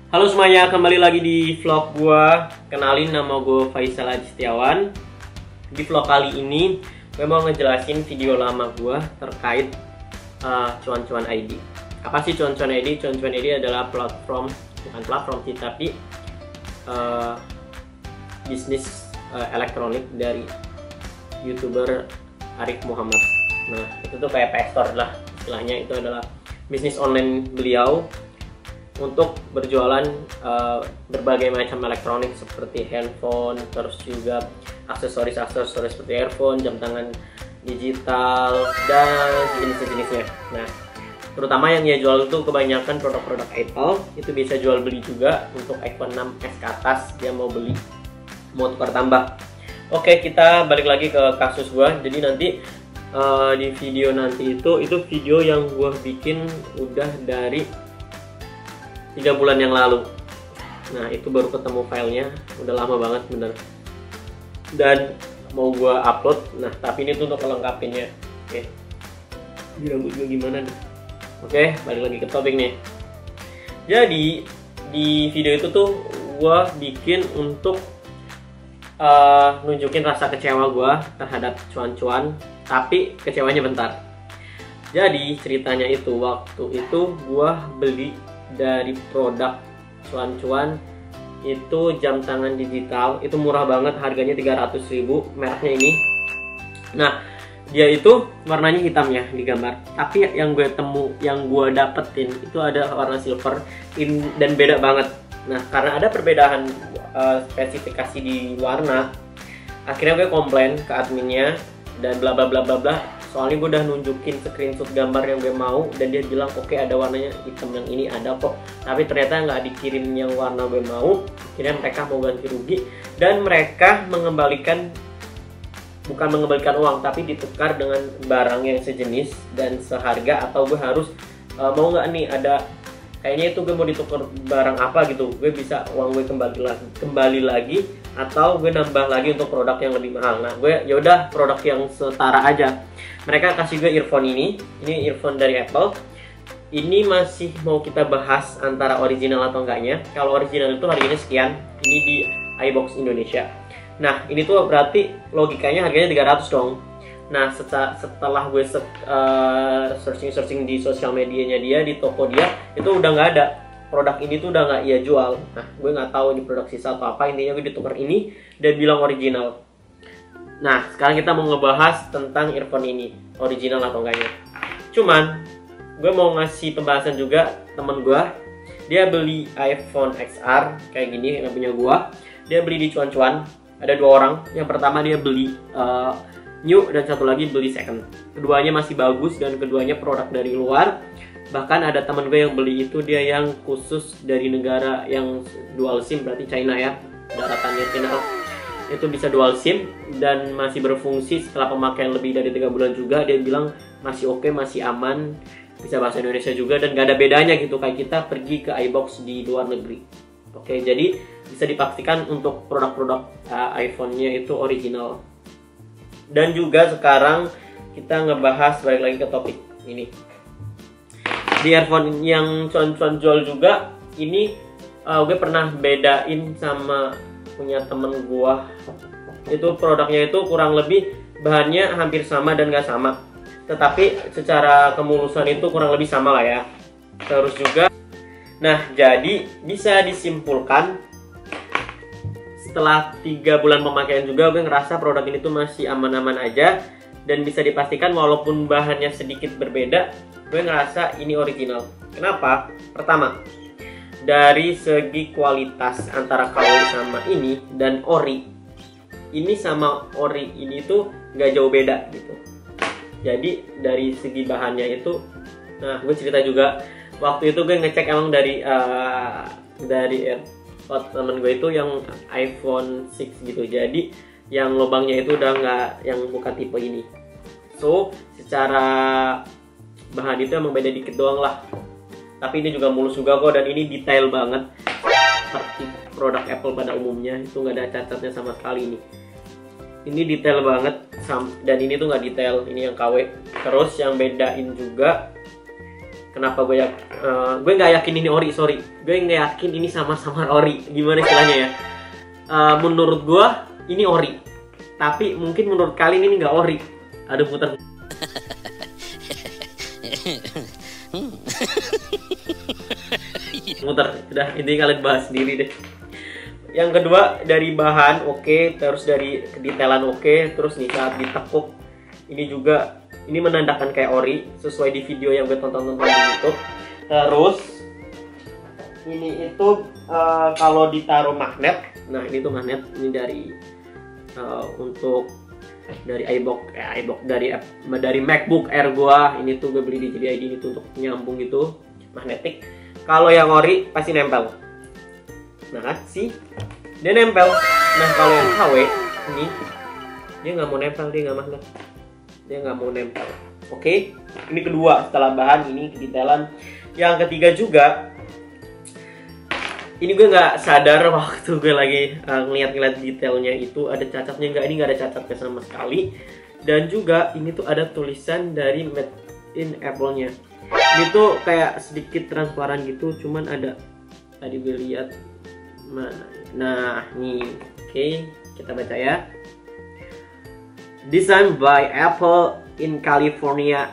Halo semuanya, kembali lagi di vlog gua. Kenalin, nama gue Faisal Haji Setiawan. Di vlog kali ini gue mau ngejelasin video lama gua terkait Cuan-Cuan ID. Apa sih Cuan-Cuan ID? Cuan-Cuan ID adalah platform, bukan platform sih, tapi bisnis elektronik dari YouTuber Arif Muhammad. Nah, itu tuh kayak Pay-Store lah istilahnya. Itu adalah bisnis online beliau untuk berjualan berbagai macam elektronik seperti handphone, terus juga aksesoris-aksesoris seperti earphone, jam tangan digital, dan jenis-jenisnya. Nah, terutama yang dia jual itu kebanyakan produk-produk Apple. Itu bisa jual beli juga untuk iPhone 6s ke atas. Dia mau beli, mau tukar tambah. Oke, kita balik lagi ke kasus gua. Jadi nanti di video nanti itu video yang gua bikin udah dari 3 bulan yang lalu. Nah, itu baru ketemu filenya, udah lama banget bener. Dan mau gua upload. Nah, tapi ini tuh untuk kelengkapinnya. Oke. Di rambut gua gimana nih? Oke, balik lagi ke topik nih. Jadi di video itu tuh gua bikin untuk nunjukin rasa kecewa gua terhadap cuan-cuan, tapi kecewanya bentar. Jadi ceritanya itu waktu itu gua beli dari produk Cuan-Cuan itu jam tangan digital. Itu murah banget, harganya 300.000, mereknya ini. Nah, dia itu warnanya hitam ya di gambar, tapi yang gue dapetin itu ada warna silver dan beda banget. Nah, karena ada perbedaan spesifikasi di warna, akhirnya gue komplain ke adminnya dan bla bla bla bla bla. Soalnya gue udah nunjukin screenshot gambar yang gue mau, dan dia bilang oke, ada warnanya hitam, yang ini ada kok. Tapi ternyata nggak dikirim yang warna gue mau. Akhirnya mereka mau ganti rugi, dan mereka bukan mengembalikan uang, tapi ditukar dengan barang yang sejenis dan seharga. Atau gue harus mau nggak nih, ada kayaknya itu gue mau ditukar barang apa gitu, gue bisa uang gue kembali lagi, atau gue nambah lagi untuk produk yang lebih mahal. Nah, gue yaudah produk yang setara aja. Mereka kasih gue earphone ini earphone dari Apple. Ini masih mau kita bahas antara original atau enggaknya. Kalau original itu harganya sekian, ini di iBox Indonesia. Nah, ini tuh berarti logikanya harganya 300 dong. Nah, setelah gue searching di sosial medianya dia, di toko dia, itu udah nggak ada. Produk ini tuh udah nggak ia jual. Nah, gue nggak tahu ini produk sisa atau apa. Intinya gue ditukar ini dan bilang original. Nah, sekarang kita mau ngebahas tentang earphone ini, original atau enggaknya. Cuman, gue mau ngasih pembahasan juga. Temen gue, dia beli iPhone XR kayak gini, yang punya gue. Dia beli di Cuan-Cuan. Ada 2 orang. Yang pertama dia beli new, dan satu lagi beli second. Keduanya masih bagus dan keduanya produk dari luar. Bahkan ada teman gue yang beli itu dia yang khusus dari negara yang dual SIM, berarti China ya, daratannya China. Itu bisa dual SIM dan masih berfungsi setelah pemakaian lebih dari 3 bulan juga. Dia bilang masih oke, masih aman, bisa bahasa Indonesia juga, dan gak ada bedanya gitu kayak kita pergi ke iBox di luar negeri. Oke, jadi bisa dipastikan untuk produk-produk iPhone-nya itu original. Dan juga sekarang kita ngebahas, balik lagi ke topik ini. Di earphone yang Cuan-Cuan jual juga, ini gue pernah bedain sama punya temen gue. Itu produknya itu kurang lebih bahannya hampir sama dan gak sama, tetapi secara kemulusan itu kurang lebih sama lah ya. Terus juga, nah jadi bisa disimpulkan setelah 3 bulan pemakaian juga, gue ngerasa produk ini tuh masih aman-aman aja, dan bisa dipastikan walaupun bahannya sedikit berbeda, gue ngerasa ini original. Kenapa? Pertama, dari segi kualitas antara KW sama ini dan ori, ini sama ori ini tuh nggak jauh beda gitu. Jadi dari segi bahannya itu, nah gue cerita juga waktu itu gue ngecek emang dari temen gue itu yang iPhone 6 gitu. Jadi yang lubangnya itu udah nggak, yang bukan tipe ini. So secara bahan itu emang beda dikit doang lah. Tapi ini juga mulus juga kok, dan ini detail banget seperti produk Apple pada umumnya. Itu nggak ada cacatnya sama sekali ini. Ini detail banget, dan ini tuh nggak detail. Ini yang KW. Terus yang bedain juga Kenapa gue gue nggak yakin ini ori, sorry, gue nggak yakin ini sama-sama ori. Gimana istilahnya ya? Menurut gue ini ori, tapi mungkin menurut kalian ini nggak ori. Aduh, putar. Muter, udah intinya kalian bahas sendiri deh. Yang kedua dari bahan oke, terus dari kedetailan oke, terus nih saat ditekuk ini juga ini menandakan kayak ori sesuai di video yang gue tonton di YouTube. Terus ini itu kalau ditaruh magnet, nah ini tuh magnet ini dari untuk dari iBook dari MacBook Air gua. Ini tuh gue beli di JDID ini tuh untuk nyambung gitu, magnetik. Kalau yang ori pasti nempel. Nah kan sih dia nempel. Nah kalau yang KW ini dia nggak mau nempel, dia nggak magnet, dia nggak mau nempel. Oke, ini kedua setelah bahan, ini kedetailan. Yang ketiga juga, ini gue nggak sadar waktu gue lagi ngeliat detailnya itu ada cacatnya nggak. Ini nggak ada cacatnya sama sekali. Dan juga ini tuh ada tulisan dari Made in Apple-nya. Ini tuh kayak sedikit transparan gitu, cuman ada, tadi gue lihat mana. Nah nih, oke, kita baca ya. Designed by Apple in California,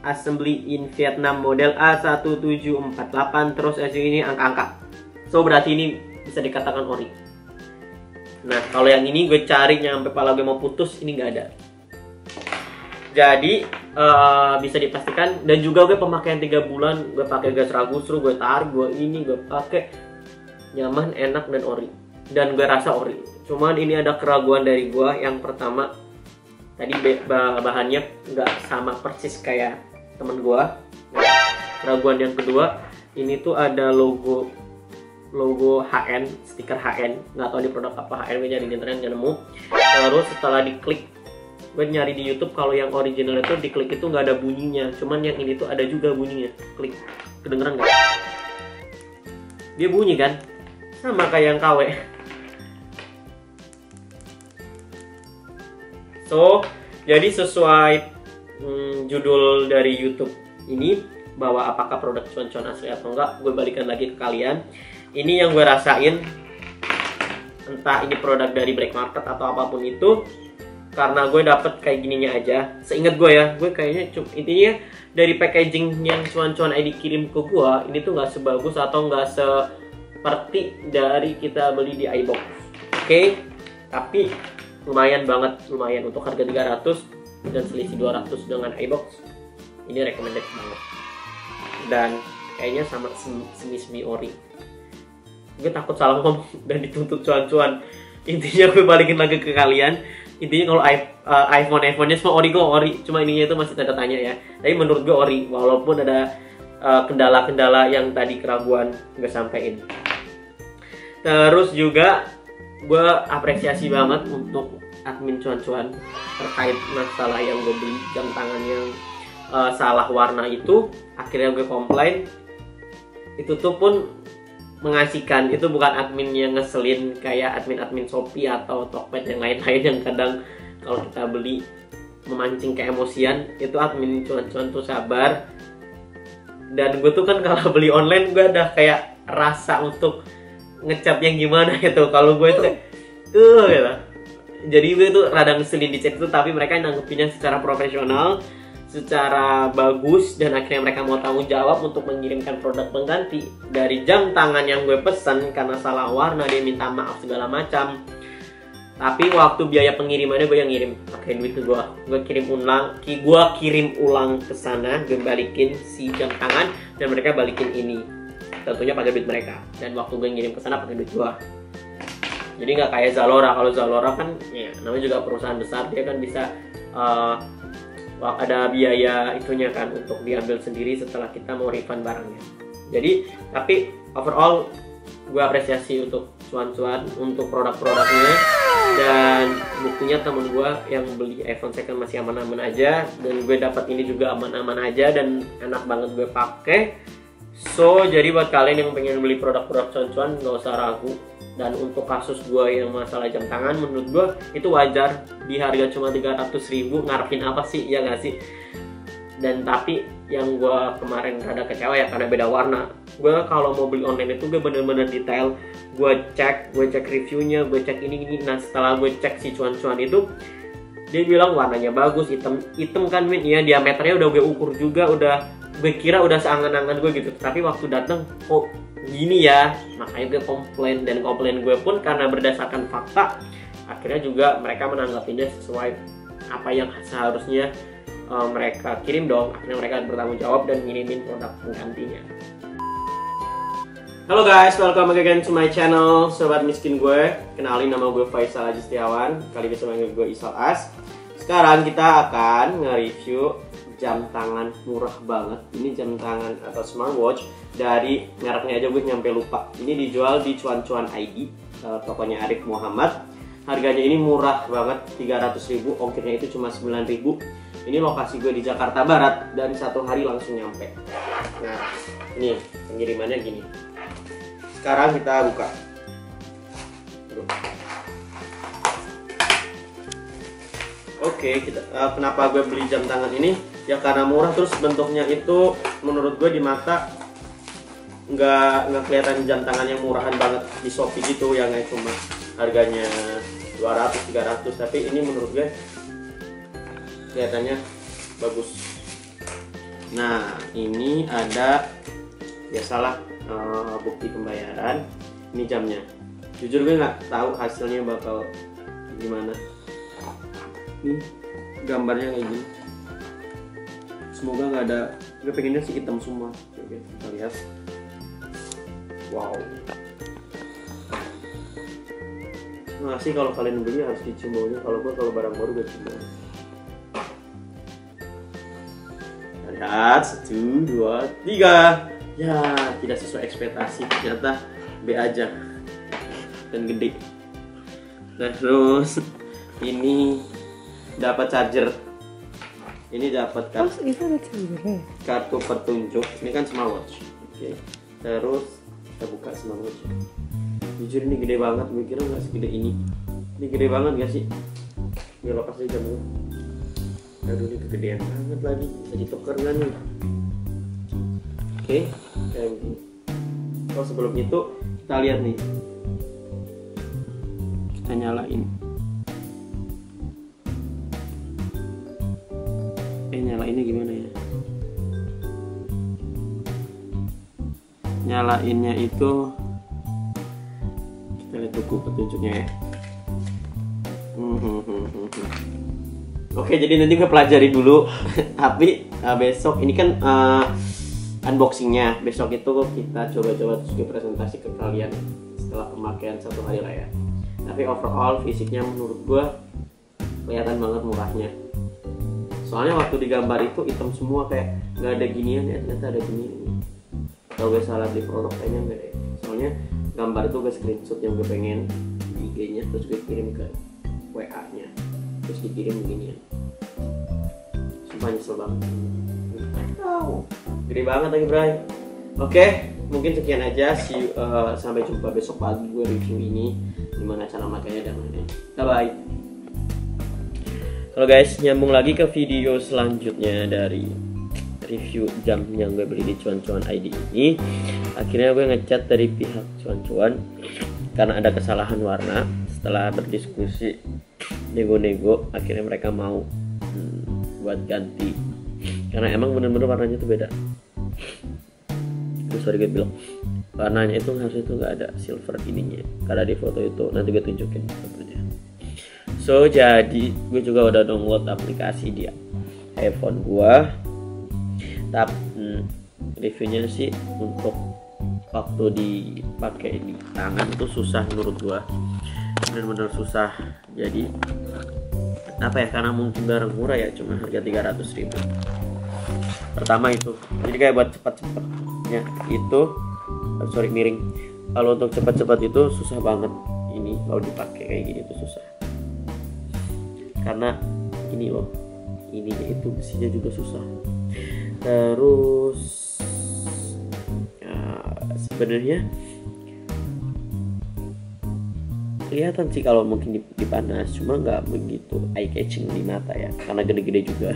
assembly in Vietnam, model A1748. Terus ini angka-angka. So berarti ini bisa dikatakan ori. Nah kalau yang ini gue cari nyampe pala gue mau putus, ini nggak ada. Jadi bisa dipastikan. Dan juga gue pemakaian 3 bulan, gue pakai gas ragusru, gue tarik, gue pakai nyaman, enak, dan ori. Dan gue rasa ori. Cuman ini ada keraguan dari gue. Yang pertama, tadi bahannya nggak sama persis kayak temen gue. Keraguan yang kedua, ini tuh ada logo HN, stiker HN, nggak tahu di produk apa. HN gue nyari di internet nggak nemu. Terus setelah diklik, gue nyari di YouTube, kalau yang original itu diklik itu nggak ada bunyinya, cuman yang ini tuh ada juga bunyinya. Klik, kedengeran nggak? Dia bunyi kan, sama kayak yang KW. So jadi sesuai judul dari YouTube ini, bahwa apakah produk cuan-cuan asli atau enggak, gue balikan lagi ke kalian. Ini yang gue rasain, entah ini produk dari black market atau apapun itu, karena gue dapet kayak gininya aja. Seingat gue ya, gue kayaknya intinya dari packaging yang cuan-cuan ID kirim ke gue, ini tuh nggak sebagus atau nggak seperti dari kita beli di iBox. Oke, tapi lumayan banget, lumayan untuk harga 300 dan selisih 200 dengan iBox. Ini recommended banget. Dan kayaknya sama semi ori. Gue takut salah ngomong dan dituntut cuan-cuan. Intinya gue balikin lagi ke kalian. Intinya kalau iPhone-nya semua ori, cuma ininya itu masih tanda tanya ya. Tapi menurut gue ori, walaupun ada kendala-kendala yang tadi keraguan gue sampein. Terus juga gue apresiasi banget untuk admin cuan-cuan terkait masalah yang gue beli jam tangan yang salah warna itu. Akhirnya gue komplain. Itu tuh pun mengasihkan, itu bukan admin yang ngeselin kayak admin Shopee atau Tokped yang lain-lain yang kadang kalau kita beli memancing keemosian. Itu admin cuan-cuan tuh sabar. Dan gue tuh kan kalau beli online gue ada kayak rasa untuk ngecap yang gimana gitu. Kalau gue tuh gitu. Jadi gue tuh rada ngeselin di chat itu, tapi mereka nanggepinnya secara profesional, secara bagus, dan akhirnya mereka mau tanggung jawab untuk mengirimkan produk pengganti dari jam tangan yang gue pesen karena salah warna. Dia minta maaf segala macam, tapi waktu biaya pengirimannya gue yang ngirim pakai duit gue. Gue kirim ulang ke sana, gue balikin si jam tangan dan mereka balikin ini, tentunya pakai duit mereka. Dan waktu gue ngirim ke sana pakai duit gue. Jadi nggak kayak Zalora. Kalau Zalora kan ya namanya juga perusahaan besar, dia kan bisa ada biaya itunya kan untuk diambil sendiri setelah kita mau refund barangnya. Jadi tapi overall gue apresiasi untuk cuan-cuan untuk produk-produknya, dan buktinya temen gue yang beli iPhone second masih aman-aman aja, dan gue dapat ini juga aman-aman aja dan enak banget gue pakai. So jadi buat kalian yang pengen beli produk-produk cuan-cuan nggak usah ragu. Dan untuk kasus gue yang masalah jam tangan, menurut gue itu wajar. Di harga cuma 300.000, ngarepin apa sih, ya nggak sih? Dan tapi yang gue kemarin rada kecewa ya karena beda warna. Gue kalau mau beli online itu gue bener-bener detail, gue cek reviewnya, gue cek ini. Nah setelah gue cek si cuan-cuan itu, dia bilang warnanya bagus, hitam kan Min, ya diameternya udah gue ukur juga, udah gue kira udah seangan-angan gue gitu. Tapi waktu datang kok gini ya, makanya gue komplain, dan komplain gue pun karena berdasarkan fakta. Akhirnya juga mereka menanggapinya sesuai apa yang seharusnya mereka kirim dong. Akhirnya mereka bertanggung jawab dan ngirimin produk penggantinya. Halo guys, welcome again to my channel Sobat Miskin gue. Kenalin, nama gue Faisal Haji Setiawan. Kali ini manggil gue Isal As. Sekarang kita akan nge-review jam tangan murah banget. Ini jam tangan atau smartwatch dari mereknya aja gue nyampe lupa. Ini dijual di Cuan-Cuan ID, tokonya Arif Muhammad. Harganya ini murah banget, 300.000, ongkirnya itu cuma 9.000. Ini lokasi gue di Jakarta Barat dan satu hari langsung nyampe. Nah, ini pengirimannya gini. Sekarang kita buka. Oke, kenapa gue beli jam tangan ini? Ya karena murah, terus bentuknya itu menurut gue di mata nggak kelihatan jam tangan yang murahan banget di Shopee gitu, yang kayak cuma harganya 200-300. Tapi ini menurut gue kelihatannya bagus. Nah, ini ada biasalah bukti pembayaran. Ini jamnya. Jujur gue nggak tahu hasilnya bakal gimana. Ini gambarnya kayak gini. Semoga nggak ada. Gue pengennya sih hitam semua. Oke, kita lihat. Wow. Masih kalau kalian beli harus dicium baunya. Kalau barang baru gue cium baunya. Lihat, 1, 2, 3. Ya, tidak sesuai ekspektasi, ternyata B aja dan gede. Nah, terus ini dapat charger. Ini dapat kartu petunjuk. Ini kan smartwatch. Oke. Terus kita buka smartwatch. Jujur ini gede banget, gue kira nggak segede ini. Ini gede banget gak sih? Ini lepas aja jamnya. Aduh, ini kegedean banget lagi. Bisa ditukar nggak nih? Oke, kayak begini. Oh, sebelum itu kita lihat nih. Kita nyalain. Nyalainnya gimana ya? Nyalainnya itu kita lihat buku petunjuknya ya. Oke, jadi nanti gue pelajari dulu. Tapi besok ini kan unboxingnya. Besok itu kita coba-coba terus gue presentasi ke kalian setelah pemakaian satu hari lah ya. Tapi overall fisiknya menurut gue kelihatan banget murahnya. Soalnya waktu digambar itu hitam semua, kayak nggak ada ginian ya, ternyata ada ginian. Kalau gue salah di produk kayaknya nggak deh. Soalnya gambar itu gue screenshot yang gue pengen di IG-nya, terus gue kirim ke WA-nya, terus dikirim beginian. Sumpah nyesel banget. Gede banget lagi Bray. Oke, mungkin sekian aja. Sampai jumpa besok pagi gue review ini, gimana cara makanya dan lain-lain. Bye. Halo guys, nyambung lagi ke video selanjutnya dari review jam yang gue beli di Cuan-Cuan ID ini. Akhirnya gue ngechat dari pihak Cuan-Cuan karena ada kesalahan warna. Setelah berdiskusi, nego-nego, akhirnya mereka mau buat ganti. Karena emang bener-bener warnanya itu beda. Terus sorry gue bilang warnanya itu harusnya itu nggak ada silver ininya. Karena di foto itu nanti gue tunjukin fotonya. So jadi gue juga udah download aplikasi di iPhone gue. Tapi reviewnya sih untuk waktu dipakai di tangan itu susah menurut gue, bener-bener susah. Jadi apa ya, karena mungkin barang murah ya, cuma harga 300.000. Pertama itu, jadi kayak buat cepat-cepatnya itu, sorry miring. Kalau untuk cepat-cepat itu susah banget. Ini kalau dipakai kayak gini tuh susah. Karena ini loh, ininya itu besinya juga susah. Terus ya, sebenarnya kelihatan sih kalau mungkin dipanas, cuma nggak begitu eye catching di mata ya, karena gede-gede juga.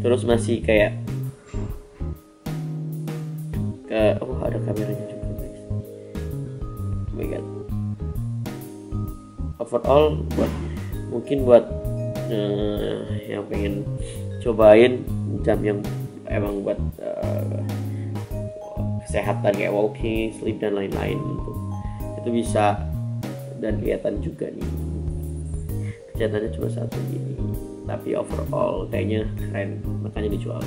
Terus masih kayak oh ada kameranya juga guys. Oh my god. Overall buat yang pengen cobain jam yang emang buat kesehatan kayak walking, sleep dan lain-lain gitu. Itu bisa, dan kelihatan juga nih kegiatannya cuma satu gini, tapi overall kayaknya keren, makanya dijual.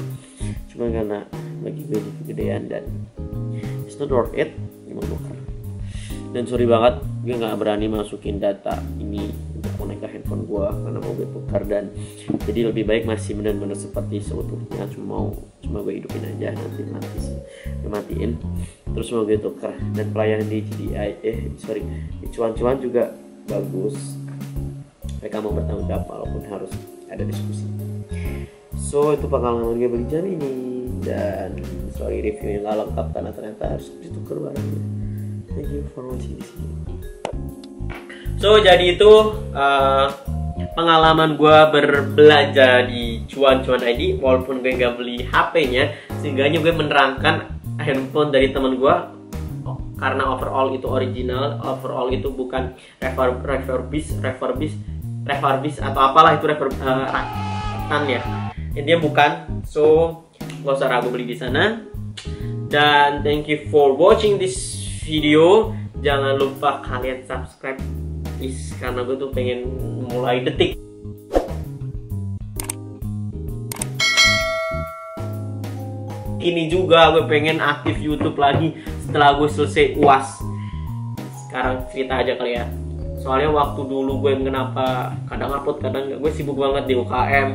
Cuma karena bagi gue ini kegedean dan it's not worth it, emang bukan. Dan sorry banget gue nggak berani masukin data ini untuk connect ke handphone gue karena mau gue tukar, dan jadi lebih baik masih benar-benar seperti seutuhnya, cuma gue hidupin aja, nanti gue matiin terus mau gue tukar. Dan pelayanan di GDI di cuan-cuan juga bagus, mereka mau bertanggung jawab walaupun harus ada diskusi. So itu pengalaman gue beli jam ini, dan sorry reviewnya nggak lengkap karena ternyata harus ditukar barangnya. Thank you for watching this video. So jadi itu pengalaman gue berbelanja di Cuan-Cuan ID, walaupun gue nggak beli HP-nya, sehingga gue menerangkan handphone dari teman gue karena overall itu original, overall itu bukan refurbish atau apalah itu rakitan ya, intinya bukan. So gak usah ragu beli di sana. Dan thank you for watching this video. Jangan lupa kalian subscribe please, karena gue tuh pengen mulai detik ini juga gue pengen aktif YouTube lagi setelah gue selesai UAS. Sekarang cerita aja kali ya, soalnya waktu dulu gue kenapa kadang upload kadang nggak, gue sibuk banget di UKM,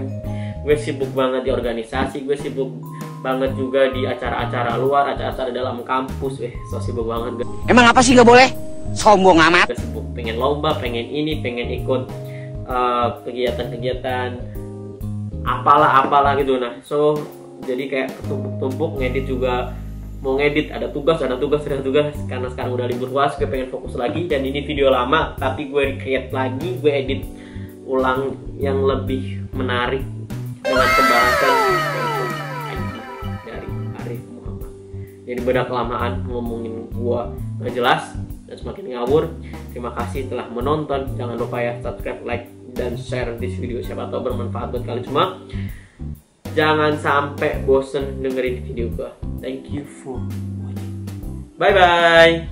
gue sibuk banget di organisasi, gue sibuk banget juga di acara-acara luar, acara-acara dalam kampus, so sibuk banget gue. Emang apa sih nggak boleh? Sombong amat. Gue sibuk pengen lomba, pengen ini, pengen ikut kegiatan-kegiatan apalah gitu. Nah so jadi kayak ketumpuk-tumpuk, ngedit juga mau ngedit, ada tugas karena sekarang udah libur UAS, gue pengen fokus lagi. Dan ini video lama tapi gue create lagi, gue edit ulang yang lebih menarik dengan pembahasan dari Arif Muhammad. Jadi beda kelamaan ngomongin gua nggak jelas dan semakin ngawur. Terima kasih telah menonton, jangan lupa ya subscribe, like, dan share this video, siapa tahu bermanfaat buat kalian semua. Jangan sampai bosen dengerin video gua. Thank you for watching. Bye bye.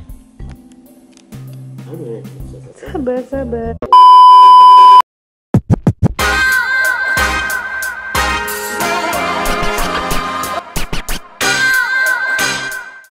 Sabar.